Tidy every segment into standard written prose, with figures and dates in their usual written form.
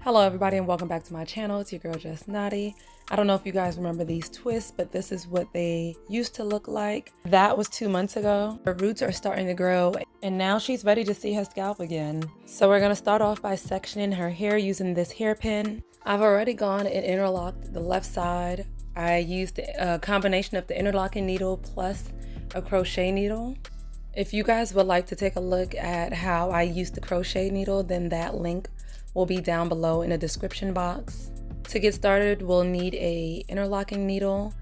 Hello everybody and welcome back to my channel. It's your girl Just Naughty. I don't know if you guys remember these twists, but this is what they used to look like. That was 2 months ago. Her roots are starting to grow and now she's ready to see her scalp again. So we're gonna start off by sectioning her hair using this hairpin. I've already gone and interlocked the left side. I used a combination of the interlocking needle plus a crochet needle. If you guys would like to take a look at how I used the crochet needle, then that link will be down below in the description box. To get started, we'll need a interlocking needle.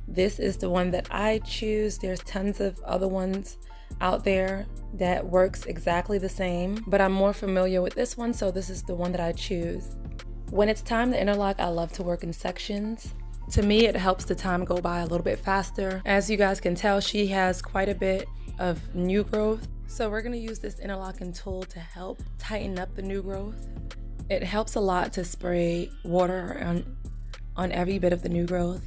This is the one that I choose. There's tons of other ones out there that works exactly the same, but I'm more familiar with this one, so this is the one that I choose. When it's time to interlock, I love to work in sections. To me, it helps the time go by a little bit faster. As you guys can tell, she has quite a bit of new growth. So we're gonna use this interlocking tool to help tighten up the new growth. It helps a lot to spray water on every bit of the new growth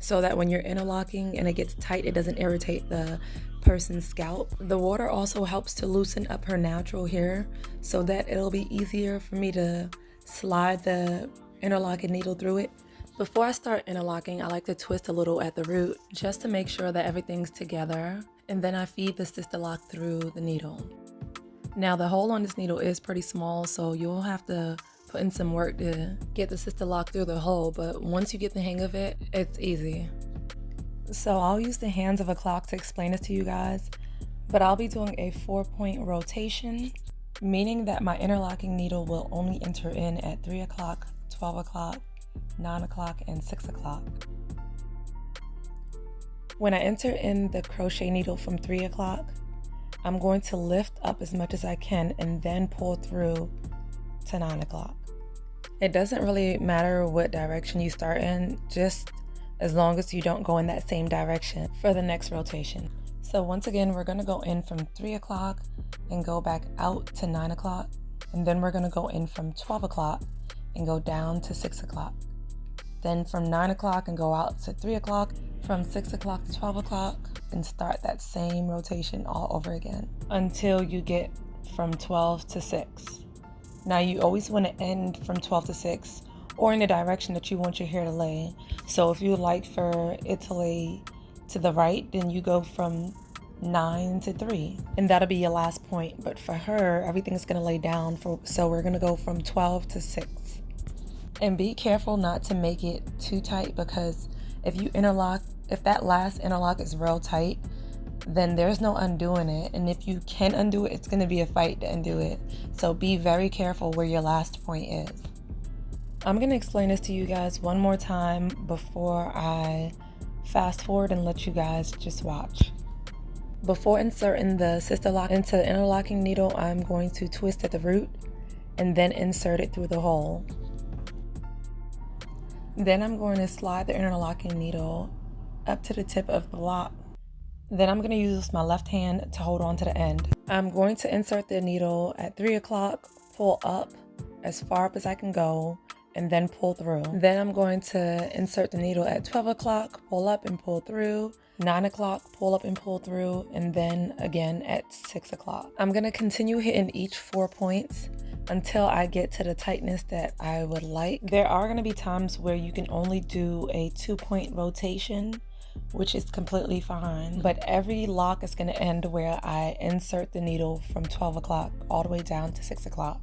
so that when you're interlocking and it gets tight, it doesn't irritate the person's scalp. The water also helps to loosen up her natural hair so that it'll be easier for me to slide the interlocking needle through it. Before I start interlocking, I like to twist a little at the root just to make sure that everything's together, and then I feed the sisterlock through the needle. Now the hole on this needle is pretty small, so you'll have to put in some work to get the sisterlock through the hole, but once you get the hang of it, it's easy. So I'll use the hands of a clock to explain this to you guys, but I'll be doing a 4-point rotation, meaning that my interlocking needle will only enter in at 3 o'clock, 12 o'clock, 9 o'clock, and 6 o'clock. When I enter in the crochet needle from 3 o'clock, I'm going to lift up as much as I can and then pull through to 9 o'clock. It doesn't really matter what direction you start in, just as long as you don't go in that same direction for the next rotation. So once again, we're gonna go in from 3 o'clock and go back out to 9 o'clock. And then we're gonna go in from 12 o'clock and go down to 6 o'clock. Then from 9 o'clock and go out to 3 o'clock, from 6 o'clock to 12 o'clock, and start that same rotation all over again until you get from 12 to 6. Now you always want to end from 12 to 6 or in the direction that you want your hair to lay. So if you would like for it to lay to the right, then you go from 9 to 3 and that'll be your last point. But for her, everything's going to lay down, so we're going to go from 12 to 6. And be careful not to make it too tight, because if that last interlock is real tight, then there's no undoing it. And if you can undo it, it's going to be a fight to undo it. So be very careful where your last point is. I'm going to explain this to you guys one more time before I fast forward and let you guys just watch. Before inserting the sisterlock into the interlocking needle, I'm going to twist at the root and then insert it through the hole. Then I'm going to slide the interlocking needle up to the tip of the lock. Then I'm going to use my left hand to hold on to the end. I'm going to insert the needle at 3 o'clock, pull up as far up as I can go, and then pull through. Then I'm going to insert the needle at 12 o'clock, pull up and pull through, 9 o'clock, pull up and pull through, and then again at 6 o'clock. I'm going to continue hitting each 4 points until I get to the tightness that I would like. There are going to be times where you can only do a 2-point rotation, which is completely fine, but every lock is going to end where I insert the needle from 12 o'clock all the way down to 6 o'clock.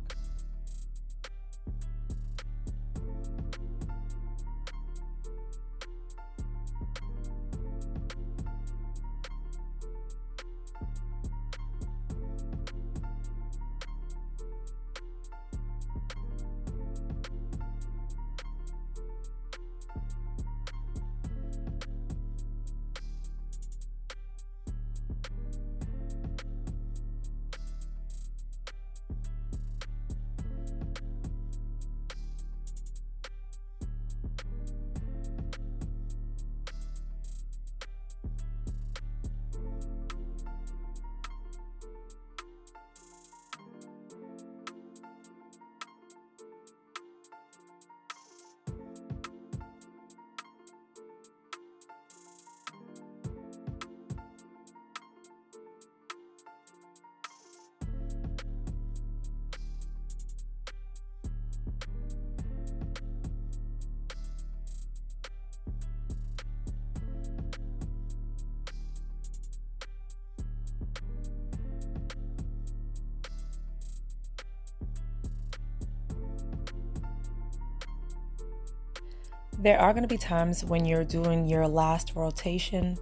There are going to be times when you're doing your last rotation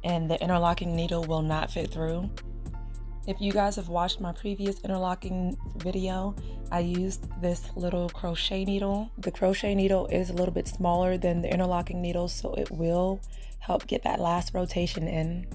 and the interlocking needle will not fit through. If you guys have watched my previous interlocking video, I used this little crochet needle. The crochet needle is a little bit smaller than the interlocking needle, so it will help get that last rotation in.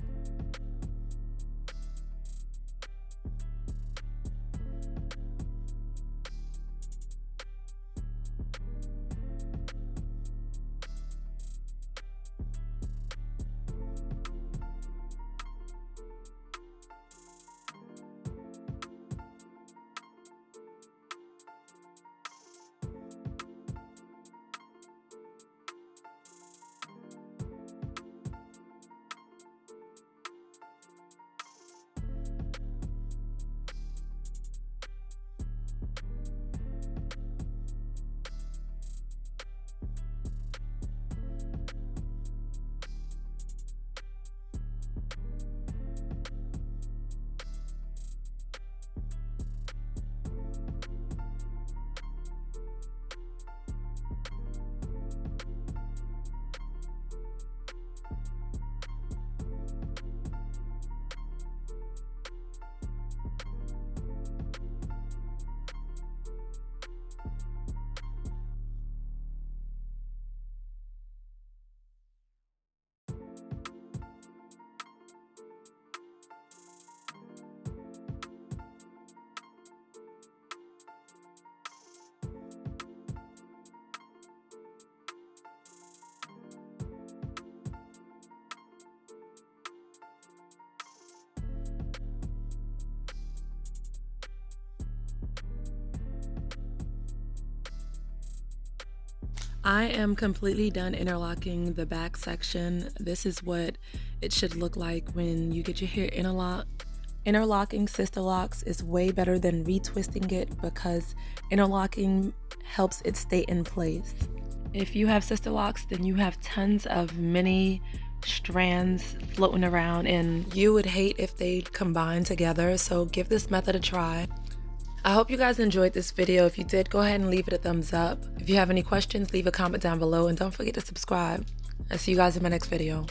I am completely done interlocking the back section. This is what it should look like when you get your hair interlocked. Interlocking Sisterlocks is way better than retwisting it because interlocking helps it stay in place. If you have Sisterlocks, then you have tons of mini strands floating around and you would hate if they combine together, so give this method a try. I hope you guys enjoyed this video. If you did, go ahead and leave it a thumbs up. If you have any questions, leave a comment down below and don't forget to subscribe. I'll see you guys in my next video.